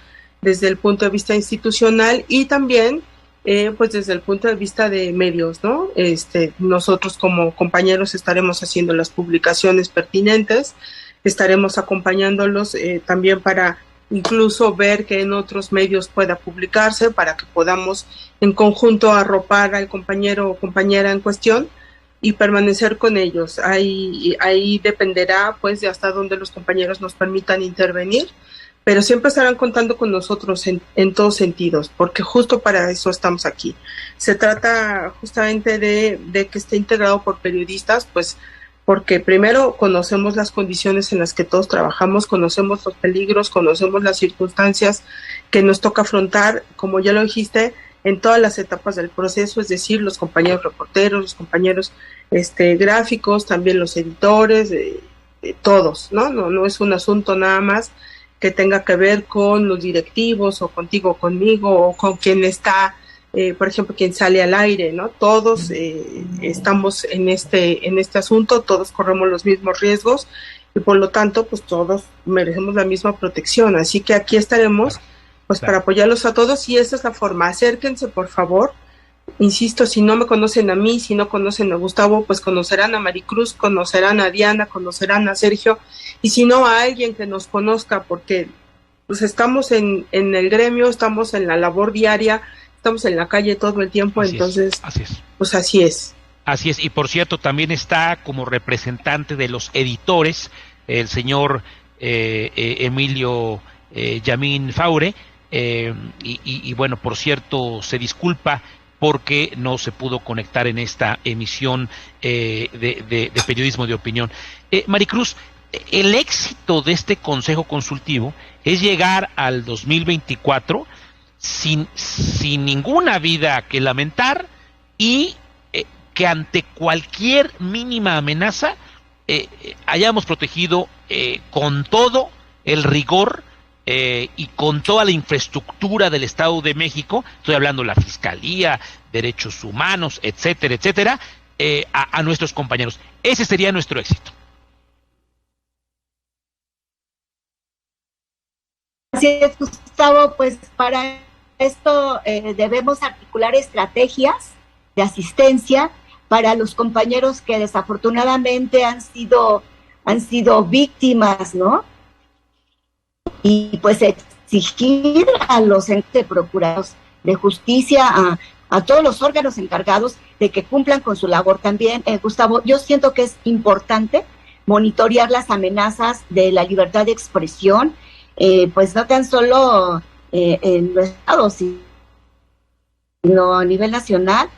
desde el punto de vista institucional y también pues desde el punto de vista de medios, ¿no? Nosotros como compañeros estaremos haciendo las publicaciones pertinentes, estaremos acompañándolos también para incluso ver que en otros medios pueda publicarse, para que podamos en conjunto arropar al compañero o compañera en cuestión y permanecer con ellos. Ahí dependerá pues de hasta dónde los compañeros nos permitan intervenir, pero siempre estarán contando con nosotros en todos sentidos, porque justo para eso estamos aquí. Se trata justamente de que esté integrado por periodistas, pues porque primero conocemos las condiciones en las que todos trabajamos, conocemos los peligros, conocemos las circunstancias que nos toca afrontar, como ya lo dijiste, en todas las etapas del proceso, es decir, los compañeros reporteros, los compañeros gráficos, también los editores, todos, ¿no? No es un asunto nada más que tenga que ver con los directivos o contigo, conmigo o con quien está, por ejemplo, quien sale al aire, ¿no? Todos estamos en este asunto, todos corremos los mismos riesgos y por lo tanto, pues todos merecemos la misma protección. Así que aquí estaremos, pues para apoyarlos a todos y esa es la forma. Acérquense, por favor. Insisto, si no me conocen a mí, si no conocen a Gustavo, pues conocerán a Maricruz, conocerán a Diana, conocerán a Sergio, y si no a alguien que nos conozca, porque pues estamos en el gremio, estamos en la labor diaria, estamos en la calle todo el tiempo, así es. Pues así es. Así es, y por cierto, también está como representante de los editores, el señor Emilio Yamín Faure, y bueno, por cierto, se disculpa porque no se pudo conectar en esta emisión de periodismo de opinión. Maricruz, el éxito de este Consejo Consultivo es llegar al 2024 sin ninguna vida que lamentar y que ante cualquier mínima amenaza hayamos protegido con todo el rigor y con toda la infraestructura del Estado de México, estoy hablando de la Fiscalía, Derechos Humanos, etcétera, etcétera, a nuestros compañeros. Ese sería nuestro éxito. Así es, Gustavo, pues para esto debemos articular estrategias de asistencia para los compañeros que desafortunadamente han sido víctimas, ¿no? Y pues exigir a los entes procurados de justicia, a todos los órganos encargados de que cumplan con su labor también. Gustavo, yo siento que es importante monitorear las amenazas de la libertad de expresión, pues no tan solo en los estados, sino a nivel nacional.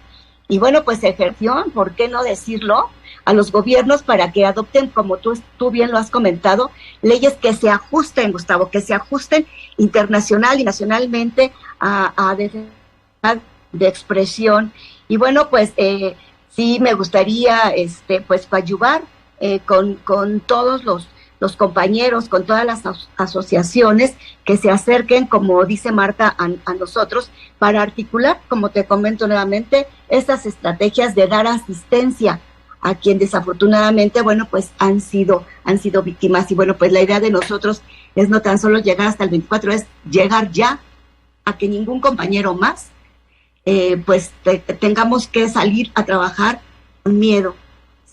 Y bueno, pues ejerció, ¿por qué no decirlo?, a los gobiernos para que adopten, como tú bien lo has comentado, leyes que se ajusten, Gustavo, que se ajusten internacional y nacionalmente a libertad de expresión. Y bueno, pues sí me gustaría pues ayudar con todos los compañeros, con todas las asociaciones que se acerquen, como dice Marta, a nosotros, para articular, como te comento nuevamente, estas estrategias de dar asistencia a quien desafortunadamente, bueno, pues han sido víctimas. Y bueno, pues la idea de nosotros es no tan solo llegar hasta el 24, es llegar ya a que ningún compañero más, pues tengamos que salir a trabajar con miedo,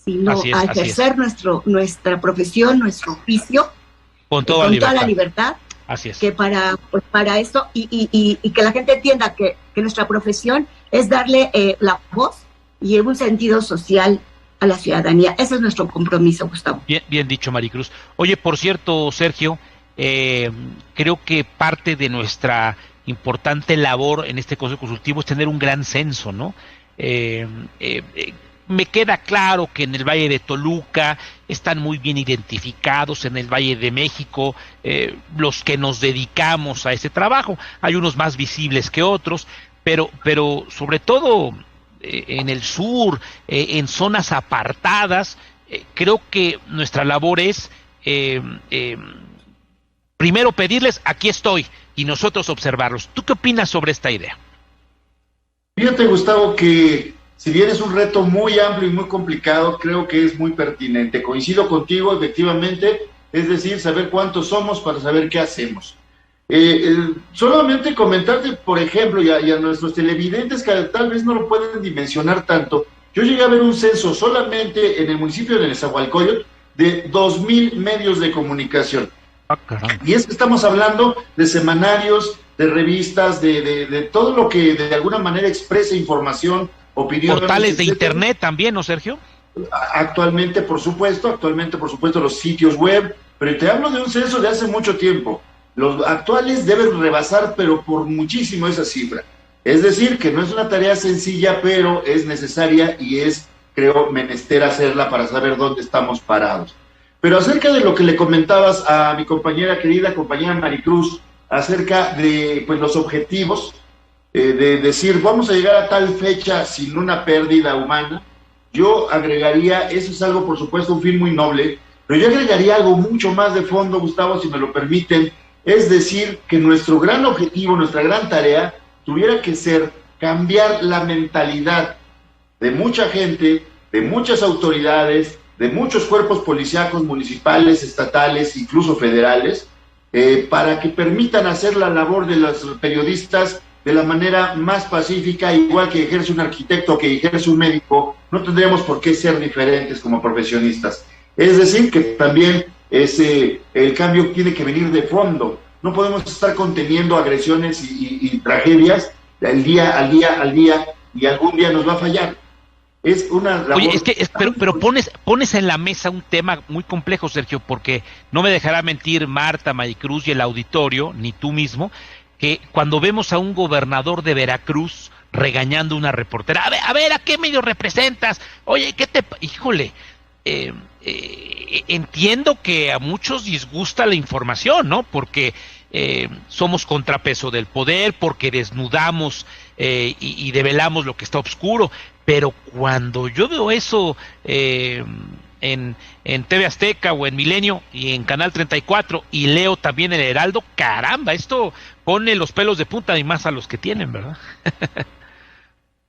sino a ejercer nuestra profesión, nuestro oficio, con toda la libertad. Así es. Que para esto, y que la gente entienda que nuestra profesión es darle la voz y un sentido social a la ciudadanía. Ese es nuestro compromiso, Gustavo. Bien dicho, Maricruz. Oye, por cierto, Sergio, creo que parte de nuestra importante labor en este Consejo Consultivo es tener un gran censo, ¿no? me queda claro que en el Valle de Toluca están muy bien identificados, en el Valle de México, los que nos dedicamos a ese trabajo. Hay unos más visibles que otros, pero sobre todo en el sur, en zonas apartadas, creo que nuestra labor es primero pedirles, aquí estoy, y nosotros observarlos. ¿Tú qué opinas sobre esta idea? Fíjate, Gustavo, que si bien es un reto muy amplio y muy complicado, creo que es muy pertinente. Coincido contigo, efectivamente, es decir, saber cuántos somos para saber qué hacemos. Solamente comentarte, por ejemplo, y a nuestros televidentes que tal vez no lo pueden dimensionar tanto, yo llegué a ver un censo solamente en el municipio de Nezahualcóyotl de 2,000 medios de comunicación. Y es que estamos hablando de semanarios, de revistas, de todo lo que de alguna manera expresa información, opinión. Portales de internet también, ¿no, Sergio? Actualmente, por supuesto, los sitios web, pero te hablo de un censo de hace mucho tiempo. Los actuales deben rebasar, pero por muchísimo, esa cifra. Es decir, que no es una tarea sencilla, pero es necesaria y es, creo, menester hacerla para saber dónde estamos parados. Pero acerca de lo que le comentabas a mi querida compañera Maricruz, acerca de pues los objetivos, de decir, vamos a llegar a tal fecha sin una pérdida humana, yo agregaría, eso es algo, por supuesto, un fin muy noble, pero yo agregaría algo mucho más de fondo, Gustavo, si me lo permiten, es decir, que nuestro gran objetivo, nuestra gran tarea, tuviera que ser cambiar la mentalidad de mucha gente, de muchas autoridades, de muchos cuerpos policíacos municipales, estatales, incluso federales, para que permitan hacer la labor de los periodistas de la manera más pacífica, igual que ejerce un arquitecto, que ejerce un médico, no tendríamos por qué ser diferentes como profesionistas. Es decir, que también el cambio tiene que venir de fondo. No podemos estar conteniendo agresiones y tragedias al día, y algún día nos va a fallar. Es una labor... Oye, pero pones en la mesa un tema muy complejo, Sergio, porque no me dejará mentir Marta, Maricruz y el auditorio, ni tú mismo, que cuando vemos a un gobernador de Veracruz regañando a una reportera, a ver, ¿a qué medio representas? Oye, híjole, entiendo que a muchos disgusta la información, ¿no? Porque somos contrapeso del poder, porque desnudamos y develamos lo que está oscuro, pero cuando yo veo eso en TV Azteca o en Milenio y en Canal 34 y leo también el Heraldo, caramba, esto pone los pelos de punta y más a los que tienen, ¿verdad?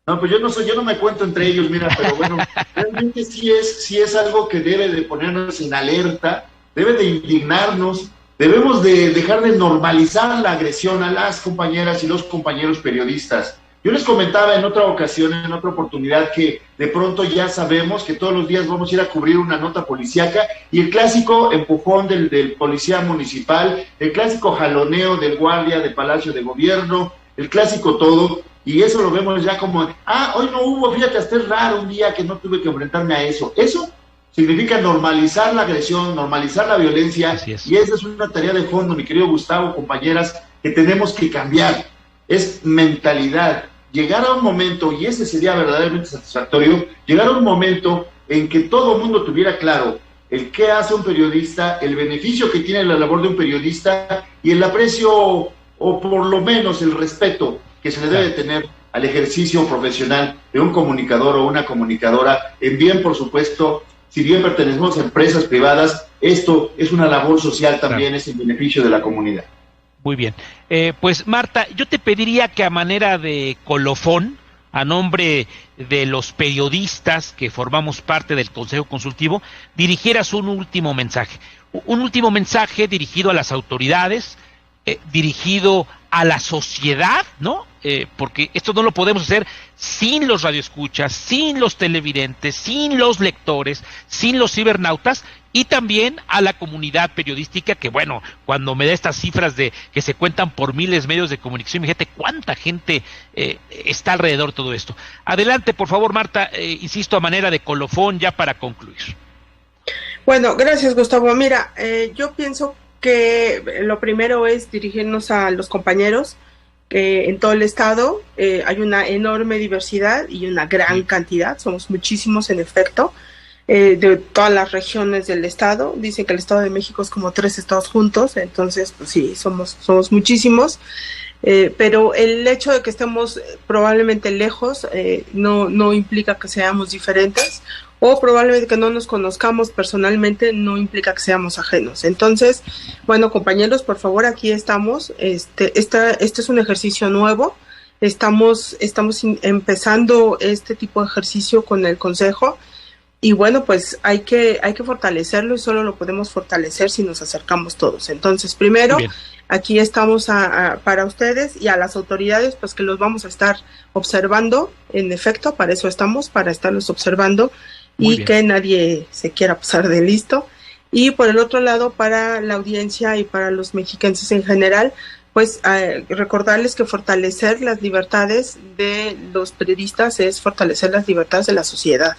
No, pues yo no me cuento entre ellos, mira, pero bueno, realmente sí es algo que debe de ponernos en alerta, debe de indignarnos, debemos de dejar de normalizar la agresión a las compañeras y los compañeros periodistas. Yo les comentaba en otra ocasión, en otra oportunidad, que de pronto ya sabemos que todos los días vamos a ir a cubrir una nota policíaca y el clásico empujón del policía municipal, el clásico jaloneo del guardia de Palacio de Gobierno, el clásico todo, y eso lo vemos ya como, hoy no hubo, fíjate, hasta es raro un día que no tuve que enfrentarme a eso. Eso significa normalizar la agresión, normalizar la violencia, y esa es una tarea de fondo, mi querido Gustavo, compañeras, que tenemos que cambiar. Es mentalidad. Llegar a un momento, y ese sería verdaderamente satisfactorio, llegar a un momento en que todo el mundo tuviera claro el qué hace un periodista, el beneficio que tiene la labor de un periodista y el aprecio, o por lo menos el respeto que se le debe tener al ejercicio profesional de un comunicador o una comunicadora, en bien, por supuesto, si bien pertenecemos a empresas privadas, esto es una labor social también, es el beneficio de la comunidad. Muy bien. Pues Marta, yo te pediría que a manera de colofón, a nombre de los periodistas que formamos parte del Consejo Consultivo, dirigieras un último mensaje. Un último mensaje dirigido a las autoridades, dirigido a la sociedad, ¿no? Porque esto no lo podemos hacer sin los radioescuchas, sin los televidentes, sin los lectores, sin los cibernautas, y también a la comunidad periodística que, bueno, cuando me da estas cifras de que se cuentan por miles de medios de comunicación, fíjate cuánta gente está alrededor de todo esto. Adelante, por favor, Marta, insisto, a manera de colofón ya para concluir. Bueno, gracias, Gustavo. Mira, yo pienso que lo primero es dirigirnos a los compañeros que en todo el estado hay una enorme diversidad y una gran cantidad, somos muchísimos en efecto, de todas las regiones del estado. Dicen que el Estado de México es como 3 estados juntos, entonces pues sí, somos muchísimos, pero el hecho de que estemos probablemente lejos no implica que seamos diferentes, o probablemente que no nos conozcamos personalmente no implica que seamos ajenos. Entonces, bueno, compañeros, por favor, aquí estamos. Este es un ejercicio nuevo. Estamos empezando este tipo de ejercicio con el Consejo. Y bueno, pues hay que fortalecerlo, y solo lo podemos fortalecer si nos acercamos todos. Entonces, primero, aquí estamos para ustedes y a las autoridades, pues que los vamos a estar observando. En efecto, para eso estamos, para estarlos observando y que nadie se quiera pasar de listo. Y por el otro lado, para la audiencia y para los mexicanos en general, pues recordarles que fortalecer las libertades de los periodistas es fortalecer las libertades de la sociedad.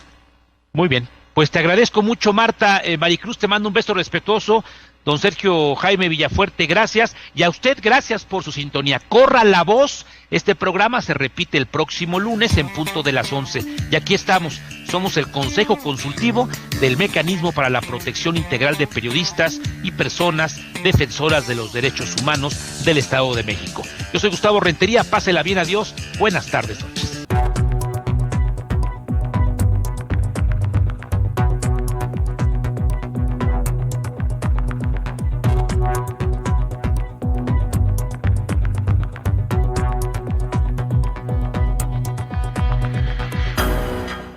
Muy bien, pues te agradezco mucho, Marta. Maricruz, te mando un beso respetuoso. Don Sergio Jaime Villafuerte, gracias. Y a usted, gracias por su sintonía. Corra la voz. Este programa se repite el próximo lunes en punto de las 11. Y aquí estamos. Somos el Consejo Consultivo del Mecanismo para la Protección Integral de Periodistas y Personas Defensoras de los Derechos Humanos del Estado de México. Yo soy Gustavo Rentería. Pásela bien, adiós. Buenas tardes.